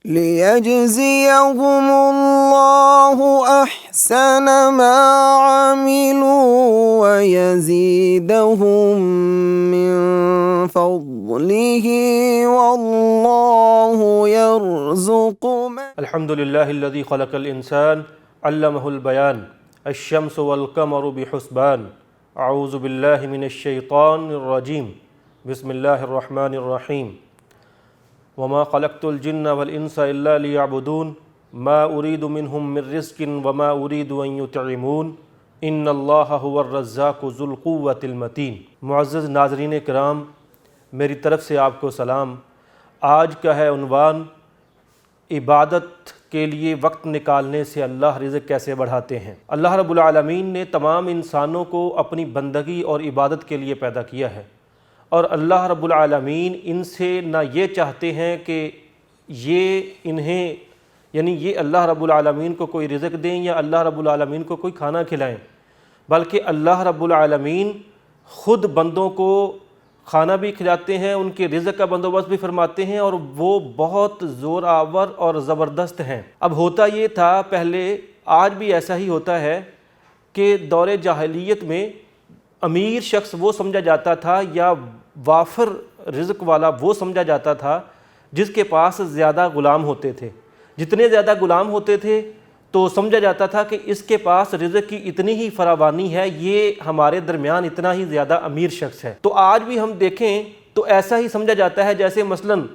لِيَجْزِيَهُمُ اللَّهُ أَحْسَنَ مَا عَمِلُوا وَيَزِيدَهُم مِّن فَضْلِهِ وَاللَّهُ يَرْزُقُ مَن الحمد للہ الذی خلق الانسان علمہ البیان الشمس والقمر بحسبان اعوذ باللہ من الشیطان الرجیم بسم اللہ الرحمن الرحیم وما خلقت الجن والانس الا لیعبدون ما اريد منهم من رزق وما اريد ان يطعمون ان اللہ هو الرزاق ذو القوة المتین۔ معزز ناظرین کرام، میری طرف سے آپ کو سلام۔ آج کا ہے عنوان عبادت کے لیے وقت نکالنے سے اللہ رزق کیسے بڑھاتے ہیں۔ اللہ رب العالمین نے تمام انسانوں کو اپنی بندگی اور عبادت کے لیے پیدا کیا ہے، اور اللہ رب العالمین ان سے نہ یہ چاہتے ہیں کہ یہ اللہ رب العالمین کو کوئی رزق دیں یا اللہ رب العالمین کو کوئی کھانا کھلائیں، بلکہ اللہ رب العالمین خود بندوں کو کھانا بھی کھلاتے ہیں، ان کے رزق کا بندوبست بھی فرماتے ہیں، اور وہ بہت زور آور اور زبردست ہیں۔ اب ہوتا یہ تھا پہلے، آج بھی ایسا ہی ہوتا ہے کہ دور جاہلیت میں امیر شخص وہ سمجھا جاتا تھا یا وافر رزق والا وہ سمجھا جاتا تھا جس کے پاس زیادہ غلام ہوتے تھے۔ جتنے زیادہ غلام ہوتے تھے تو سمجھا جاتا تھا کہ اس کے پاس رزق کی اتنی ہی فراوانی ہے، یہ ہمارے درمیان اتنا ہی زیادہ امیر شخص ہے۔ تو آج بھی ہم دیکھیں تو ایسا ہی سمجھا جاتا ہے جیسے مثلاً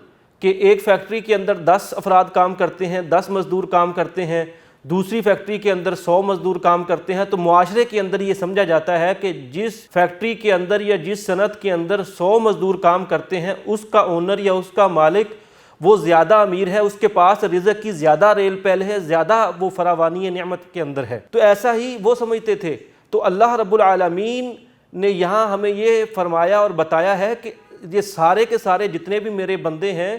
کہ ایک فیکٹری کے اندر 10 افراد کام کرتے ہیں، 10 مزدور کام کرتے ہیں، دوسری فیکٹری کے اندر 100 مزدور کام کرتے ہیں، تو معاشرے کے اندر یہ سمجھا جاتا ہے کہ جس فیکٹری کے اندر یا جس صنعت کے اندر 100 مزدور کام کرتے ہیں، اس کا اونر یا اس کا مالک وہ زیادہ امیر ہے، اس کے پاس رزق کی زیادہ ریل پیل ہے، زیادہ وہ فراوانی نعمت کے اندر ہے۔ تو ایسا ہی وہ سمجھتے تھے۔ تو اللہ رب العالمین نے یہاں ہمیں یہ فرمایا اور بتایا ہے کہ یہ سارے کے سارے جتنے بھی میرے بندے ہیں،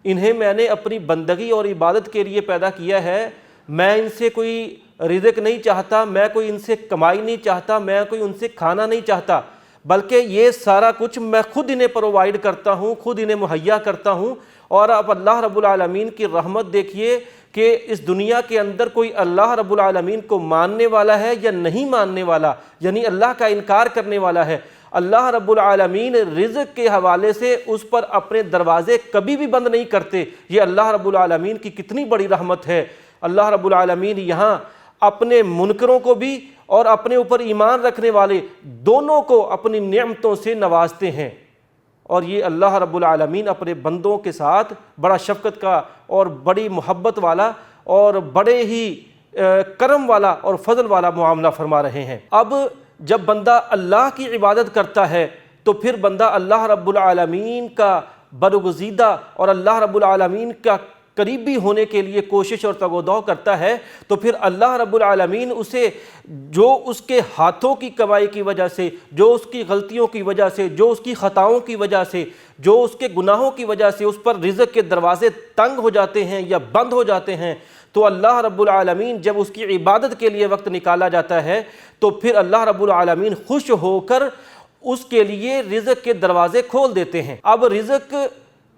انہیں میں نے اپنی بندگی اور عبادت کے لیے پیدا کیا ہے۔ میں ان سے کوئی رزق نہیں چاہتا، میں کوئی ان سے کمائی نہیں چاہتا، میں کوئی ان سے کھانا نہیں چاہتا، بلکہ یہ سارا کچھ میں خود انہیں پرووائیڈ کرتا ہوں، خود انہیں مہیا کرتا ہوں۔ اور اب اللہ رب العالمین کی رحمت دیکھیے کہ اس دنیا کے اندر کوئی اللہ رب العالمین کو ماننے والا ہے یا نہیں ماننے والا، یعنی اللہ کا انکار کرنے والا ہے، اللہ رب العالمین رزق کے حوالے سے اس پر اپنے دروازے کبھی بھی بند نہیں کرتے۔ یہ اللہ رب العالمین کی کتنی بڑی رحمت ہے۔ اللہ رب العالمین یہاں اپنے منکروں کو بھی اور اپنے اوپر ایمان رکھنے والے دونوں کو اپنی نعمتوں سے نوازتے ہیں، اور یہ اللہ رب العالمین اپنے بندوں کے ساتھ بڑا شفقت کا اور بڑی محبت والا اور بڑے ہی کرم والا اور فضل والا معاملہ فرما رہے ہیں۔ اب جب بندہ اللہ کی عبادت کرتا ہے تو پھر بندہ اللہ رب العالمین کا برگزیدہ اور اللہ رب العالمین کا قریبی ہونے کے لیے کوشش اور تگ و دو کرتا ہے، تو پھر اللہ رب العالمین اسے جو اس کے ہاتھوں کی کمائی کی وجہ سے، جو اس کی غلطیوں کی وجہ سے، جو اس کی خطاؤں کی وجہ سے، جو اس کے گناہوں کی وجہ سے اس پر رزق کے دروازے تنگ ہو جاتے ہیں یا بند ہو جاتے ہیں، تو اللہ رب العالمین جب اس کی عبادت کے لیے وقت نکالا جاتا ہے تو پھر اللہ رب العالمین خوش ہو کر اس کے لیے رزق کے دروازے کھول دیتے ہیں۔ اب رزق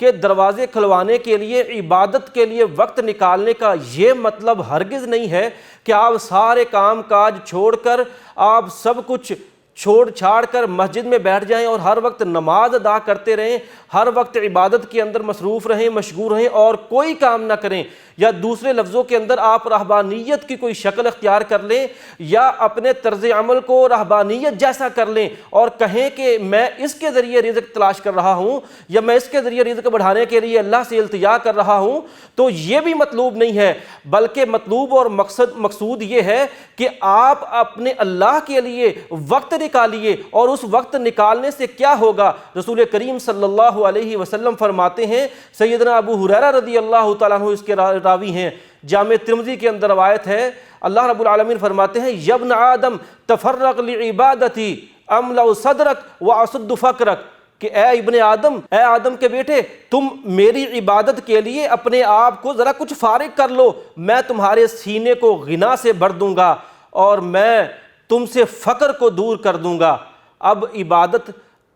کے دروازے کھلوانے کے لیے، عبادت کے لیے وقت نکالنے کا یہ مطلب ہرگز نہیں ہے کہ آپ سارے کام کاج چھوڑ کر، آپ سب کچھ چھوڑ چھاڑ کر مسجد میں بیٹھ جائیں اور ہر وقت نماز ادا کرتے رہیں، ہر وقت عبادت کے اندر مصروف رہیں، مشغول رہیں اور کوئی کام نہ کریں، یا دوسرے لفظوں کے اندر آپ رہبانیت کی کوئی شکل اختیار کر لیں یا اپنے طرز عمل کو رہبانیت جیسا کر لیں اور کہیں کہ میں اس کے ذریعے رزق تلاش کر رہا ہوں یا میں اس کے ذریعے رزق بڑھانے کے لیے اللہ سے التجا کر رہا ہوں، تو یہ بھی مطلوب نہیں ہے، بلکہ مطلوب اور مقصود یہ ہے کہ آپ اپنے اللہ کے لیے وقت نکالیے، اور اس وقت نکالنے سے کیا ہوگا؟ رسول کریم صلی اللہ علیہ وسلم فرماتے ہیں، سیدنا ابو ہریرہ رضی اللہ تعالیٰ عنہ اس کے راوی ہیں، جامع ترمذی کے اندر روایت ہے، اللہ رب العالمین فرماتے ہیں، یا ابن آدم تفرغ لعبادتی املأ صدرک واسد فقرک، کہ اے ابن آدم، اے آدم کے بیٹے، تم میری عبادت کے لیے اپنے آپ کو ذرا کچھ فارغ کر لو، میں تمہارے سینے کو غنا سے بھر دوں گا اور میں تم سے فقر کو دور کر دوں گا۔ اب عبادت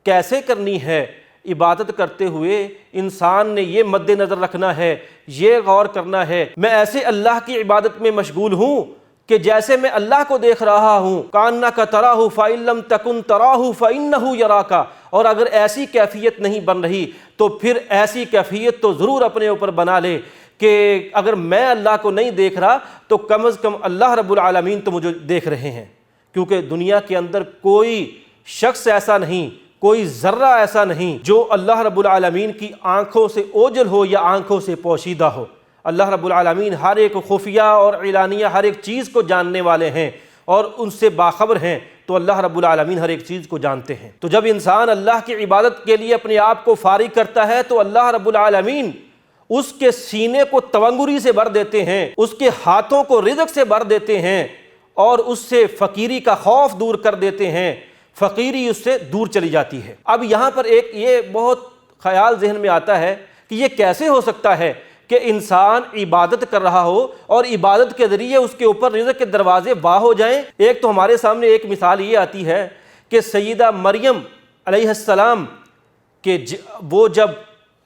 کیسے کرنی ہے؟ عبادت کرتے ہوئے انسان نے یہ مد نظر رکھنا ہے، یہ غور کرنا ہے، میں ایسے اللہ کی عبادت میں مشغول ہوں کہ جیسے میں اللہ کو دیکھ رہا ہوں، کأنک تراہ فإن لم تکن تراہ فإنہ یراک، اور اگر ایسی کیفیت نہیں بن رہی تو پھر ایسی کیفیت تو ضرور اپنے اوپر بنا لے کہ اگر میں اللہ کو نہیں دیکھ رہا تو کم از کم اللہ رب العالمین تو مجھے دیکھ رہے ہیں، کیونکہ دنیا کے اندر کوئی شخص ایسا نہیں، کوئی ذرہ ایسا نہیں جو اللہ رب العالمین کی آنکھوں سے اوجھل ہو یا آنکھوں سے پوشیدہ ہو۔ اللہ رب العالمین ہر ایک خفیہ اور اعلانیہ ہر ایک چیز کو جاننے والے ہیں اور ان سے باخبر ہیں، تو اللہ رب العالمین ہر ایک چیز کو جانتے ہیں۔ تو جب انسان اللہ کی عبادت کے لیے اپنے آپ کو فارغ کرتا ہے تو اللہ رب العالمین اس کے سینے کو تونگری سے بھر دیتے ہیں، اس کے ہاتھوں کو رزق سے بھر دیتے ہیں اور اس سے فقیری کا خوف دور کر دیتے ہیں، فقیری اس سے دور چلی جاتی ہے۔ اب یہاں پر ایک یہ بہت خیال ذہن میں آتا ہے کہ یہ کیسے ہو سکتا ہے کہ انسان عبادت کر رہا ہو اور عبادت کے ذریعے اس کے اوپر رزق کے دروازے واہ ہو جائیں۔ ایک تو ہمارے سامنے ایک مثال یہ آتی ہے کہ سیدہ مریم علیہ السلام کہ وہ جب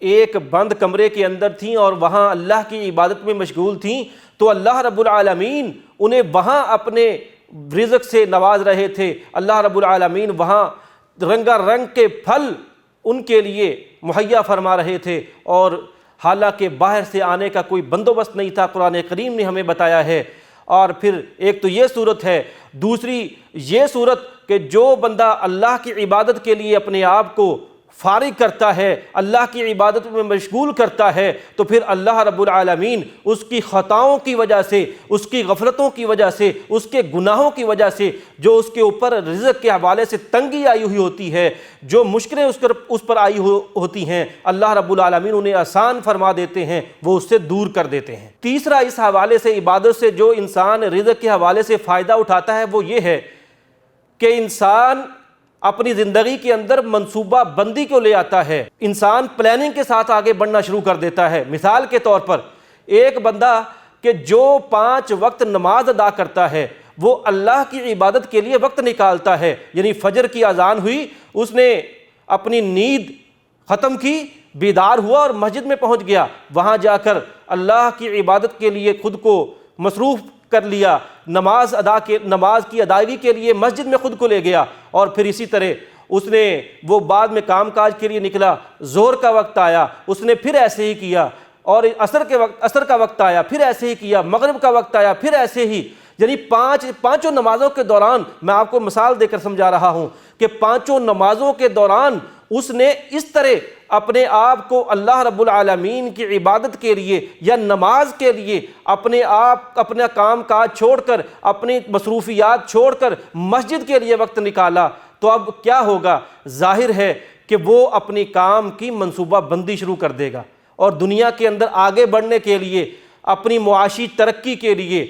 ایک بند کمرے کے اندر تھیں اور وہاں اللہ کی عبادت میں مشغول تھیں تو اللہ رب العالمین انہیں وہاں اپنے رزق سے نواز رہے تھے، اللہ رب العالمین وہاں رنگا رنگ کے پھل ان کے لیے مہیا فرما رہے تھے، اور حالانکہ باہر سے آنے کا کوئی بندوبست نہیں تھا، قرآن کریم نے ہمیں بتایا ہے۔ اور پھر ایک تو یہ صورت ہے، دوسری یہ صورت کہ جو بندہ اللہ کی عبادت کے لیے اپنے آپ کو فارغ کرتا ہے، اللہ کی عبادت میں مشغول کرتا ہے، تو پھر اللہ رب العالمین اس کی خطاؤں کی وجہ سے، اس کی غفلتوں کی وجہ سے، اس کے گناہوں کی وجہ سے جو اس کے اوپر رزق کے حوالے سے تنگی آئی ہوئی ہوتی ہے، جو مشکلیں اس پر آئی ہوتی ہیں، اللہ رب العالمین انہیں آسان فرما دیتے ہیں، وہ اس سے دور کر دیتے ہیں۔ تیسرا اس حوالے سے عبادت سے جو انسان رزق کے حوالے سے فائدہ اٹھاتا ہے وہ یہ ہے کہ انسان اپنی زندگی کے اندر منصوبہ بندی کو لے آتا ہے، انسان پلاننگ کے ساتھ آگے بڑھنا شروع کر دیتا ہے۔ مثال کے طور پر ایک بندہ کہ جو 5 وقت نماز ادا کرتا ہے، وہ اللہ کی عبادت کے لیے وقت نکالتا ہے، یعنی فجر کی اذان ہوئی، اس نے اپنی نیند ختم کی، بیدار ہوا اور مسجد میں پہنچ گیا، وہاں جا کر اللہ کی عبادت کے لیے خود کو مصروف کر لیا، نماز کی ادائیگی کے لیے مسجد میں خود کو لے گیا، اور پھر اسی طرح اس نے وہ بعد میں کام کاج کے لیے نکلا، ظہر کا وقت آیا اس نے پھر ایسے ہی کیا، اور عصر کا وقت آیا پھر ایسے ہی کیا، مغرب کا وقت آیا پھر ایسے ہی، یعنی پانچوں نمازوں کے دوران، میں آپ کو مثال دے کر سمجھا رہا ہوں کہ 5 نمازوں کے دوران اس نے اس طرح اپنے آپ کو اللہ رب العالمین کی عبادت کے لیے یا نماز کے لیے اپنا کام کاج چھوڑ کر، اپنی مصروفیات چھوڑ کر مسجد کے لیے وقت نکالا، تو اب کیا ہوگا؟ ظاہر ہے کہ وہ اپنی کام کی منصوبہ بندی شروع کر دے گا، اور دنیا کے اندر آگے بڑھنے کے لیے، اپنی معاشی ترقی کے لیے،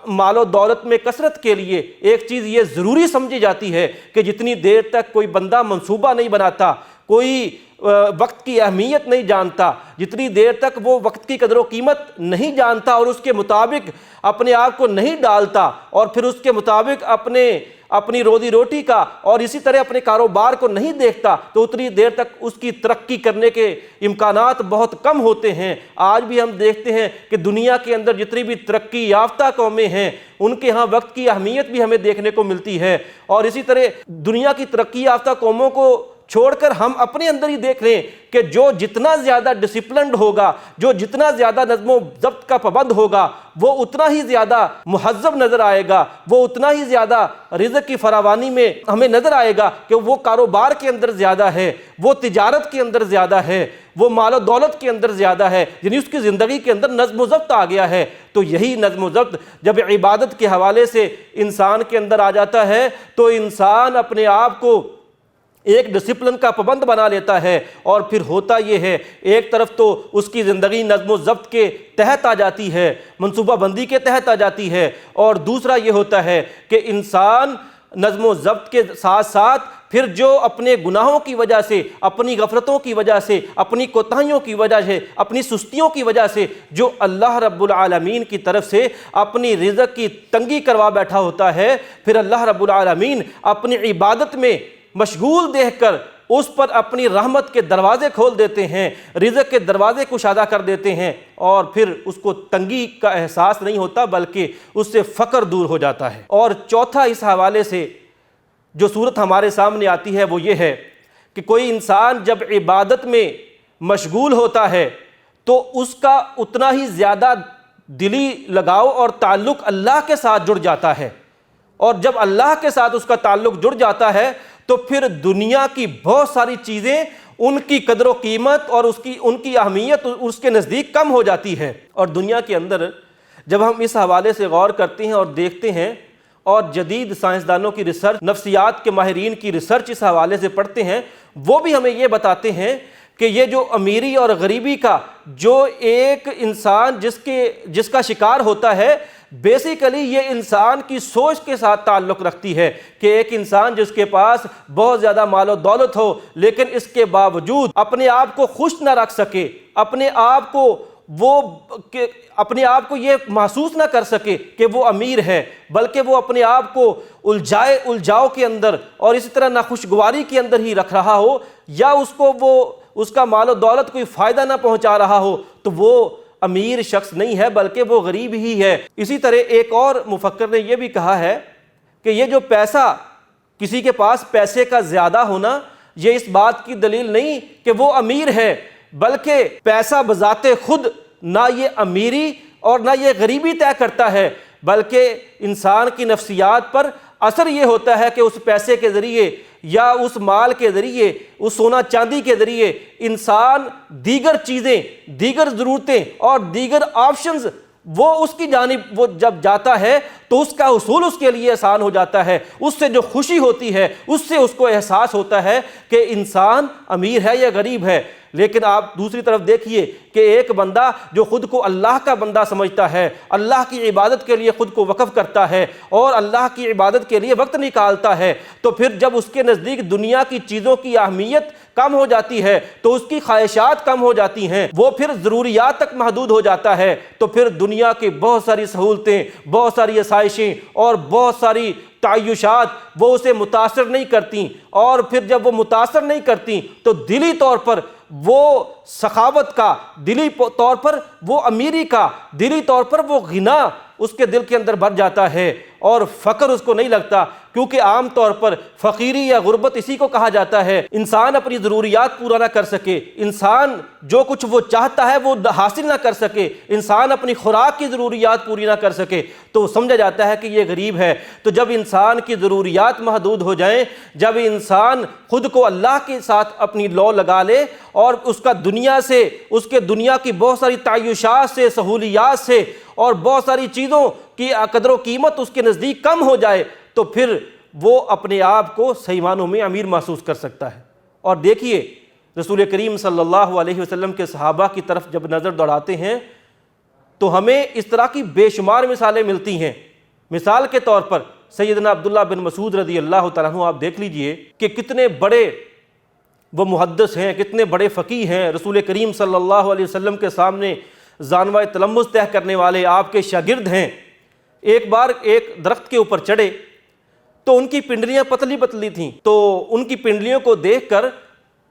مال و دولت میں کثرت کے لیے ایک چیز یہ ضروری سمجھی جاتی ہے کہ جتنی دیر تک کوئی بندہ منصوبہ نہیں بناتا، کوئی وقت کی اہمیت نہیں جانتا، جتنی دیر تک وہ وقت کی قدر و قیمت نہیں جانتا اور اس کے مطابق اپنے آپ کو نہیں ڈالتا، اور پھر اس کے مطابق اپنی روزی روٹی کا اور اسی طرح اپنے کاروبار کو نہیں دیکھتا، تو اتنی دیر تک اس کی ترقی کرنے کے امکانات بہت کم ہوتے ہیں۔ آج بھی ہم دیکھتے ہیں کہ دنیا کے اندر جتنی بھی ترقی یافتہ قومیں ہیں ان کے ہاں وقت کی اہمیت بھی ہمیں دیکھنے کو ملتی ہے، اور اسی طرح دنیا کی ترقی یافتہ قوموں کو چھوڑ کر ہم اپنے اندر ہی دیکھ رہے ہیں کہ جو جتنا زیادہ ڈسپلنڈ ہوگا، جو جتنا زیادہ نظم و ضبط کا پابند ہوگا، وہ اتنا ہی زیادہ مہذب نظر آئے گا، وہ اتنا ہی زیادہ رزق کی فراوانی میں ہمیں نظر آئے گا کہ وہ کاروبار کے اندر زیادہ ہے، وہ تجارت کے اندر زیادہ ہے، وہ مال و دولت کے اندر زیادہ ہے، یعنی اس کی زندگی کے اندر نظم و ضبط آ گیا ہے۔ تو یہی نظم و ضبط جب عبادت کے حوالے سے انسان کے اندر آ جاتا ہے تو انسان اپنے آپ کو ایک ڈسپلن کا پابند بنا لیتا ہے، اور پھر ہوتا یہ ہے ایک طرف تو اس کی زندگی نظم و ضبط کے تحت آ جاتی ہے، منصوبہ بندی کے تحت آ جاتی ہے، اور دوسرا یہ ہوتا ہے کہ انسان نظم و ضبط کے ساتھ ساتھ پھر جو اپنے گناہوں کی وجہ سے، اپنی غفلتوں کی وجہ سے، اپنی کوتاہیوں کی وجہ سے، اپنی سستیوں کی وجہ سے جو اللہ رب العالمین کی طرف سے اپنی رزق کی تنگی کروا بیٹھا ہوتا ہے، پھر اللہ رب العالمین اپنی عبادت میں مشغول دیکھ کر اس پر اپنی رحمت کے دروازے کھول دیتے ہیں، رزق کے دروازے کشادہ کر دیتے ہیں، اور پھر اس کو تنگی کا احساس نہیں ہوتا بلکہ اس سے فقر دور ہو جاتا ہے۔ اور چوتھا اس حوالے سے جو صورت ہمارے سامنے آتی ہے وہ یہ ہے کہ کوئی انسان جب عبادت میں مشغول ہوتا ہے تو اس کا اتنا ہی زیادہ دلی لگاؤ اور تعلق اللہ کے ساتھ جڑ جاتا ہے، اور جب اللہ کے ساتھ اس کا تعلق جڑ جاتا ہے تو پھر دنیا کی بہت ساری چیزیں ان کی قدر و قیمت اور ان کی اہمیت اس کے نزدیک کم ہو جاتی ہے۔ اور دنیا کے اندر جب ہم اس حوالے سے غور کرتے ہیں اور دیکھتے ہیں اور جدید سائنسدانوں کی ریسرچ، نفسیات کے ماہرین کی ریسرچ اس حوالے سے پڑھتے ہیں، وہ بھی ہمیں یہ بتاتے ہیں کہ یہ جو امیری اور غریبی کا جو ایک انسان جس کا شکار ہوتا ہے، بیسیکلی یہ انسان کی سوچ کے ساتھ تعلق رکھتی ہے کہ ایک انسان جس کے پاس بہت زیادہ مال و دولت ہو لیکن اس کے باوجود اپنے آپ کو خوش نہ رکھ سکے، اپنے آپ کو یہ محسوس نہ کر سکے کہ وہ امیر ہے، بلکہ وہ اپنے آپ کو الجھاؤ کے اندر اور اسی طرح ناخوشگواری کے اندر ہی رکھ رہا ہو، یا اس کا مال و دولت کوئی فائدہ نہ پہنچا رہا ہو، تو وہ امیر شخص نہیں ہے بلکہ وہ غریب ہی ہے۔ اسی طرح ایک اور مفکر نے یہ بھی کہا ہے کہ یہ جو پیسہ، کسی کے پاس پیسے کا زیادہ ہونا، یہ اس بات کی دلیل نہیں کہ وہ امیر ہے، بلکہ پیسہ بذات خود نہ یہ امیری اور نہ یہ غریبی طے کرتا ہے، بلکہ انسان کی نفسیات پر اثر یہ ہوتا ہے کہ اس پیسے کے ذریعے یا اس مال کے ذریعے، اس سونا چاندی کے ذریعے انسان دیگر چیزیں، دیگر ضرورتیں اور دیگر آپشنز وہ اس کی جانب وہ جب جاتا ہے تو اس کا حصول اس کے لیے آسان ہو جاتا ہے، اس سے جو خوشی ہوتی ہے اس سے اس کو احساس ہوتا ہے کہ انسان امیر ہے یا غریب ہے۔ لیکن آپ دوسری طرف دیکھیے کہ ایک بندہ جو خود کو اللہ کا بندہ سمجھتا ہے، اللہ کی عبادت کے لیے خود کو وقف کرتا ہے اور اللہ کی عبادت کے لیے وقت نکالتا ہے، تو پھر جب اس کے نزدیک دنیا کی چیزوں کی اہمیت کم ہو جاتی ہے تو اس کی خواہشات کم ہو جاتی ہیں، وہ پھر ضروریات تک محدود ہو جاتا ہے، تو پھر دنیا کی بہت ساری سہولتیں، بہت ساری آسائشیں اور بہت ساری تعیشات وہ اسے متاثر نہیں کرتی، اور پھر جب وہ متاثر نہیں کرتی تو دلی طور پر وہ سخاوت کا، دلی طور پر وہ امیری کا، دلی طور پر وہ غنا اس کے دل کے اندر بھر جاتا ہے، اور فقر اس کو نہیں لگتا، کیونکہ عام طور پر فقیری یا غربت اسی کو کہا جاتا ہے۔ انسان اپنی ضروریات پورا نہ کر سکے، انسان جو کچھ وہ چاہتا ہے وہ حاصل نہ کر سکے، انسان اپنی خوراک کی ضروریات پوری نہ کر سکے، تو سمجھا جاتا ہے کہ یہ غریب ہے۔ تو جب انسان کی ضروریات محدود ہو جائیں، جب انسان خود کو اللہ کے ساتھ اپنی لو لگا لے اور اس کا دنیا سے، اس کے دنیا کی بہت ساری تعیشات سے، سہولیات سے اور بہت ساری چیزوں کی قدر و قیمت اس کے نزدیک کم ہو جائے، تو پھر وہ اپنے آپ کو صحیح معنوں میں امیر محسوس کر سکتا ہے۔ اور دیکھیے رسول کریم صلی اللہ علیہ وسلم کے صحابہ کی طرف جب نظر دوڑاتے ہیں تو ہمیں اس طرح کی بے شمار مثالیں ملتی ہیں۔ مثال کے طور پر سیدنا عبداللہ بن مسعود رضی اللہ تعالیٰ عنہ آپ دیکھ لیجئے کہ کتنے بڑے وہ محدث ہیں، کتنے بڑے فقیہ ہیں، رسول کریم صلی اللہ علیہ وسلم کے سامنے زانوہ تلمذ طے کرنے والے آپ کے شاگرد ہیں۔ ایک بار ایک درخت کے اوپر چڑھے تو ان کی پنڈلیاں پتلی پتلی تھیں، تو ان کی پنڈلیوں کو دیکھ کر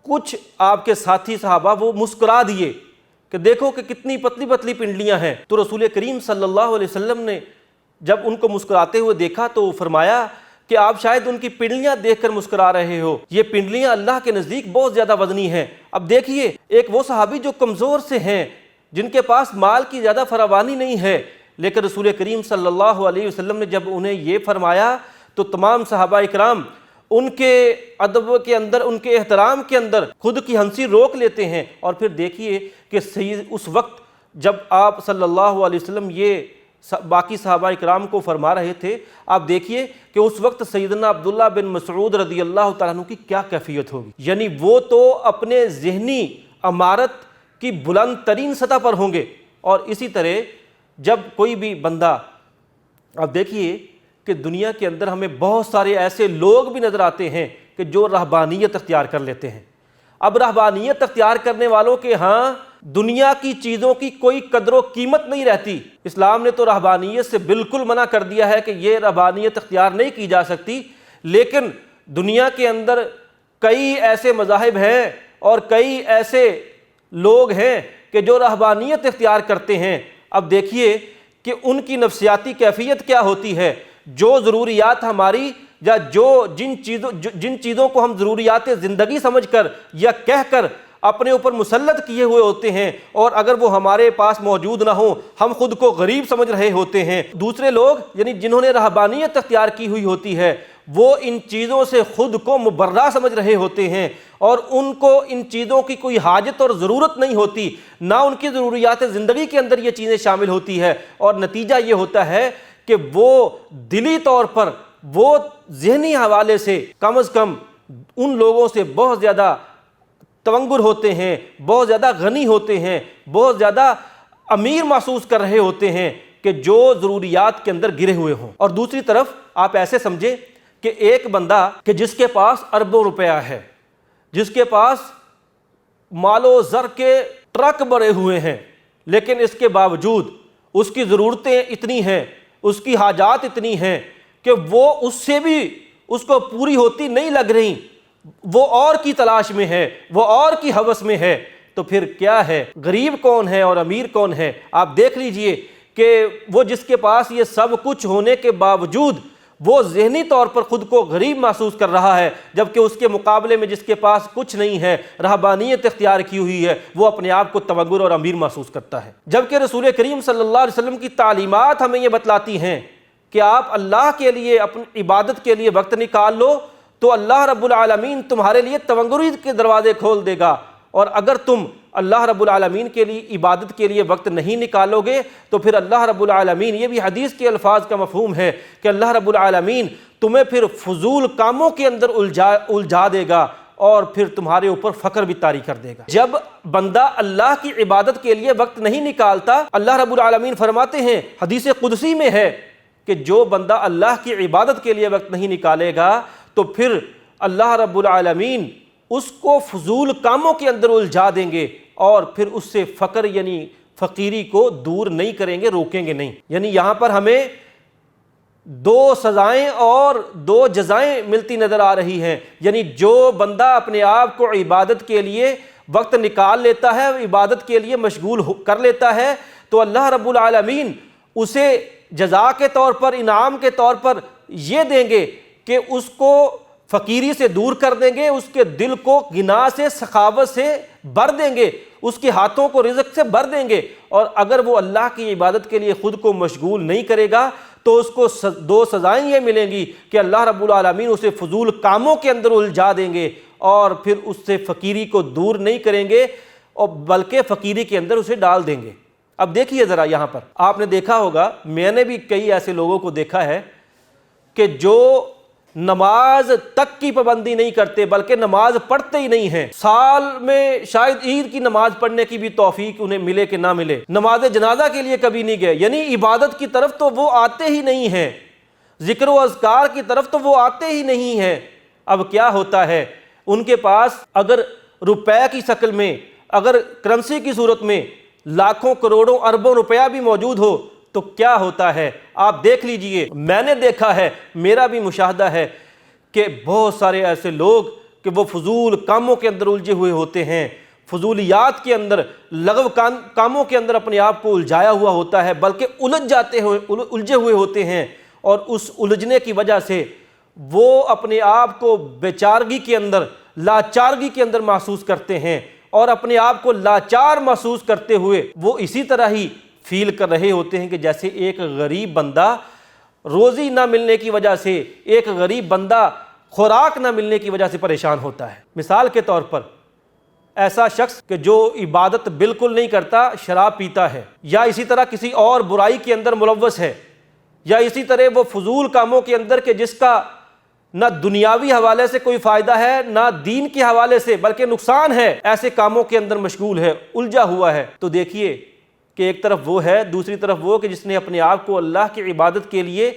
کچھ آپ کے ساتھی صحابہ وہ مسکرا دیے کہ دیکھو کہ کتنی پتلی پتلی پنڈلیاں ہیں۔ تو رسول کریم صلی اللہ علیہ وسلم نے جب ان کو مسکراتے ہوئے دیکھا تو فرمایا کہ آپ شاید ان کی پنڈلیاں دیکھ کر مسکرا رہے ہو، یہ پنڈلیاں اللہ کے نزدیک بہت زیادہ وزنی ہیں۔ اب دیکھیے ایک وہ صحابی جو کمزور سے ہیں، جن کے پاس مال کی زیادہ فراوانی نہیں ہے، لیکن رسول کریم صلی اللہ علیہ وسلم نے جب انہیں یہ فرمایا تو تمام صحابہ اکرام ان کے ادب کے اندر، ان کے احترام کے اندر خود کی ہنسی روک لیتے ہیں۔ اور پھر دیکھیے کہ اس وقت جب آپ صلی اللہ علیہ وسلم یہ باقی صحابہ اکرام کو فرما رہے تھے، آپ دیکھیے کہ اس وقت سیدنا عبداللہ بن مسعود رضی اللہ تعالیٰ عنہ کی کیا کیفیت ہوگی، یعنی وہ تو اپنے ذہنی امارت کی بلند ترین سطح پر ہوں گے۔ اور اسی طرح جب کوئی بھی بندہ، آپ دیکھیے کہ دنیا کے اندر ہمیں بہت سارے ایسے لوگ بھی نظر آتے ہیں کہ جو رہبانیت اختیار کر لیتے ہیں۔ اب رہبانیت اختیار کرنے والوں کے ہاں دنیا کی چیزوں کی کوئی قدر و قیمت نہیں رہتی۔ اسلام نے تو رہبانیت سے بالکل منع کر دیا ہے کہ یہ رہبانیت اختیار نہیں کی جا سکتی، لیکن دنیا کے اندر کئی ایسے مذاہب ہیں اور کئی ایسے لوگ ہیں کہ جو رہبانیت اختیار کرتے ہیں۔ اب دیکھیے کہ ان کی نفسیاتی کیفیت کیا ہوتی ہے۔ جو ضروریات ہماری یا جن چیزوں کو ہم ضروریات زندگی سمجھ کر یا کہہ کر اپنے اوپر مسلط کیے ہوئے ہوتے ہیں، اور اگر وہ ہمارے پاس موجود نہ ہوں ہم خود کو غریب سمجھ رہے ہوتے ہیں۔ دوسرے لوگ یعنی جنہوں نے رہبانیت اختیار کی ہوئی ہوتی ہے وہ ان چیزوں سے خود کو مبرہ سمجھ رہے ہوتے ہیں، اور ان کو ان چیزوں کی کوئی حاجت اور ضرورت نہیں ہوتی، نہ ان کی ضروریات زندگی کے اندر یہ چیزیں شامل ہوتی ہے، اور نتیجہ یہ ہوتا ہے کہ وہ دلی طور پر، وہ ذہنی حوالے سے کم از کم ان لوگوں سے بہت زیادہ تونگر ہوتے ہیں، بہت زیادہ غنی ہوتے ہیں، بہت زیادہ امیر محسوس کر رہے ہوتے ہیں کہ جو ضروریات کے اندر گرے ہوئے ہوں۔ اور دوسری طرف آپ ایسے سمجھیں کہ ایک بندہ کہ جس کے پاس اربوں روپیہ ہے، جس کے پاس مال و زر کے ٹرک بڑے ہوئے ہیں، لیکن اس کے باوجود اس کی ضرورتیں اتنی ہیں، اس کی حاجات اتنی ہیں کہ وہ اس سے بھی اس کو پوری ہوتی نہیں لگ رہی، وہ اور کی تلاش میں ہے، وہ اور کی ہوس میں ہے۔ تو پھر کیا ہے، غریب کون ہے اور امیر کون ہے؟ آپ دیکھ لیجئے کہ وہ جس کے پاس یہ سب کچھ ہونے کے باوجود وہ ذہنی طور پر خود کو غریب محسوس کر رہا ہے، جبکہ اس کے مقابلے میں جس کے پاس کچھ نہیں ہے، رہبانیت اختیار کی ہوئی ہے، وہ اپنے آپ کو تونگر اور امیر محسوس کرتا ہے۔ جبکہ رسول کریم صلی اللہ علیہ وسلم کی تعلیمات ہمیں یہ بتلاتی ہیں کہ آپ اللہ کے لیے اپنی عبادت کے لیے وقت نکال لو تو اللہ رب العالمین تمہارے لیے تونگری کے دروازے کھول دے گا، اور اگر تم اللہ رب العالمین کے لیے عبادت کے لیے وقت نہیں نکالو گے تو پھر اللہ رب العالمین، یہ بھی حدیث کے الفاظ کا مفہوم ہے کہ اللہ رب العالمین تمہیں پھر فضول کاموں کے اندر الجھا دے گا اور پھر تمہارے اوپر فقر بھی طاری کر دے گا۔ جب بندہ اللہ کی عبادت کے لیے وقت نہیں نکالتا، اللہ رب العالمین فرماتے ہیں، حدیث قدسی میں ہے کہ جو بندہ اللہ کی عبادت کے لیے وقت نہیں نکالے گا تو پھر اللہ رب العالمین اس کو فضول کاموں کے اندر الجھا دیں گے، اور پھر اس سے فقر یعنی فقیری کو دور نہیں کریں گے، روکیں گے نہیں۔ یعنی یہاں پر ہمیں دو سزائیں اور دو جزائیں ملتی نظر آ رہی ہیں۔ یعنی جو بندہ اپنے آپ کو عبادت کے لیے وقت نکال لیتا ہے، عبادت کے لیے مشغول کر لیتا ہے، تو اللہ رب العالمین اسے جزا کے طور پر، انعام کے طور پر یہ دیں گے کہ اس کو فقیری سے دور کر دیں گے، اس کے دل کو غنا سے، سخاوت سے بھر دیں گے، اس کے ہاتھوں کو رزق سے بھر دیں گے۔ اور اگر وہ اللہ کی عبادت کے لیے خود کو مشغول نہیں کرے گا تو اس کو دو سزائیں یہ ملیں گی کہ اللہ رب العالمین اسے فضول کاموں کے اندر الجھا دیں گے، اور پھر اس سے فقیری کو دور نہیں کریں گے، اور بلکہ فقیری کے اندر اسے ڈال دیں گے۔ اب دیکھیے ذرا یہاں پر آپ نے دیکھا ہوگا، میں نے بھی کئی ایسے لوگوں کو دیکھا ہے کہ جو نماز تک کی پابندی نہیں کرتے بلکہ نماز پڑھتے ہی نہیں ہیں، سال میں شاید عید کی نماز پڑھنے کی بھی توفیق انہیں ملے کہ نہ ملے، نماز جنازہ کے لیے کبھی نہیں گئے، یعنی عبادت کی طرف تو وہ آتے ہی نہیں ہیں، ذکر و اذکار کی طرف تو وہ آتے ہی نہیں ہیں۔ اب کیا ہوتا ہے، ان کے پاس اگر روپے کی شکل میں، اگر کرنسی کی صورت میں لاکھوں کروڑوں اربوں روپیہ بھی موجود ہو تو کیا ہوتا ہے، آپ دیکھ لیجئے۔ میں نے دیکھا ہے، میرا بھی مشاہدہ ہے کہ بہت سارے ایسے لوگ کہ وہ فضول کاموں کے اندر الجھے ہوئے ہوتے ہیں، فضولیات کے اندر، لغو کاموں کے اندر اپنے آپ کو الجھایا ہوا ہوتا ہے، بلکہ الجھے ہوئے ہوتے ہیں، اور اس الجھنے کی وجہ سے وہ اپنے آپ کو بیچارگی کے اندر، لاچارگی کے اندر محسوس کرتے ہیں، اور اپنے آپ کو لاچار محسوس کرتے ہوئے وہ اسی طرح ہی فیل کر رہے ہوتے ہیں کہ جیسے ایک غریب بندہ روزی نہ ملنے کی وجہ سے، ایک غریب بندہ خوراک نہ ملنے کی وجہ سے پریشان ہوتا ہے۔ مثال کے طور پر ایسا شخص کہ جو عبادت بالکل نہیں کرتا، شراب پیتا ہے، یا اسی طرح کسی اور برائی کے اندر ملوث ہے، یا اسی طرح وہ فضول کاموں کے اندر کہ جس کا نہ دنیاوی حوالے سے کوئی فائدہ ہے، نہ دین کے حوالے سے بلکہ نقصان ہے، ایسے کاموں کے اندر مشغول ہے، الجھا ہوا ہے، تو دیکھیے کہ ایک طرف وہ ہے، دوسری طرف وہ کہ جس نے اپنے آپ کو اللہ کی عبادت کے لیے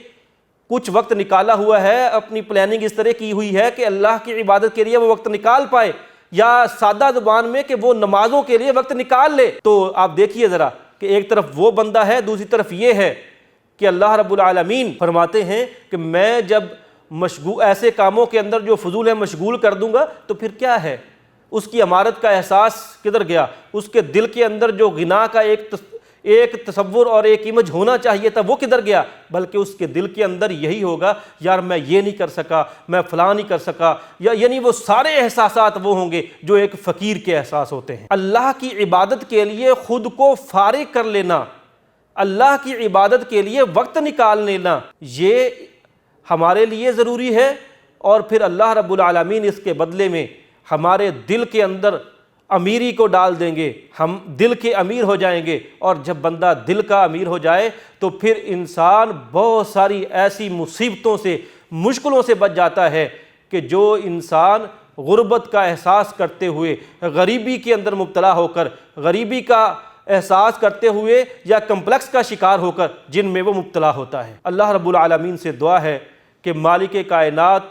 کچھ وقت نکالا ہوا ہے، اپنی پلاننگ اس طرح کی ہوئی ہے کہ اللہ کی عبادت کے لیے وہ وقت نکال پائے، یا سادہ زبان میں کہ وہ نمازوں کے لیے وقت نکال لے۔ تو آپ دیکھیے ذرا کہ ایک طرف وہ بندہ ہے، دوسری طرف یہ ہے کہ اللہ رب العالمین فرماتے ہیں کہ میں جب ایسے کاموں کے اندر جو فضول ہے مشغول کر دوں گا تو پھر کیا ہے؟ اس کی امارت کا احساس کدھر گیا؟ اس کے دل کے اندر جو غنا کا ایک تصور اور ایک امیج ہونا چاہیے تھا وہ کدھر گیا؟ بلکہ اس کے دل کے اندر یہی ہوگا، یار میں یہ نہیں کر سکا، میں فلاں نہیں کر سکا، یعنی وہ سارے احساسات وہ ہوں گے جو ایک فقیر کے احساس ہوتے ہیں۔ اللہ کی عبادت کے لیے خود کو فارغ کر لینا، اللہ کی عبادت کے لیے وقت نکال لینا، یہ ہمارے لیے ضروری ہے، اور پھر اللہ رب العالمین اس کے بدلے میں ہمارے دل کے اندر امیری کو ڈال دیں گے، ہم دل کے امیر ہو جائیں گے، اور جب بندہ دل کا امیر ہو جائے تو پھر انسان بہت ساری ایسی مصیبتوں سے، مشکلوں سے بچ جاتا ہے کہ جو انسان غربت کا احساس کرتے ہوئے، غریبی کے اندر مبتلا ہو کر، غریبی کا احساس کرتے ہوئے یا کمپلیکس کا شکار ہو کر جن میں وہ مبتلا ہوتا ہے۔ اللہ رب العالمین سے دعا ہے کہ مالک کائنات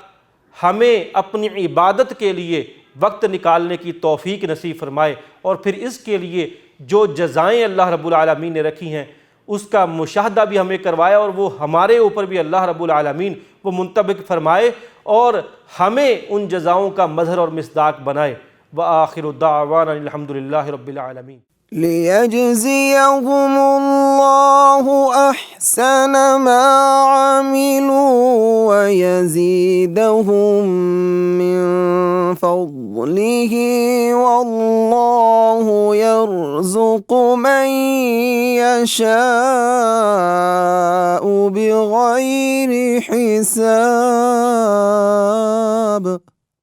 ہمیں اپنی عبادت کے لیے وقت نکالنے کی توفیق نصیب فرمائے، اور پھر اس کے لیے جو جزائیں اللہ رب العالمین نے رکھی ہیں اس کا مشاہدہ بھی ہمیں کروائے، اور وہ ہمارے اوپر بھی اللہ رب العالمین وہ منطبق فرمائے اور ہمیں ان جزاؤں کا مظہر اور مصداق بنائے۔ وآخر دعوانا الحمد للہ رب العالمین۔ ليجزيهم الله أحسن ما عملوا ويزيدهم من فضله والله يرزق من يشاء بغير حساب۔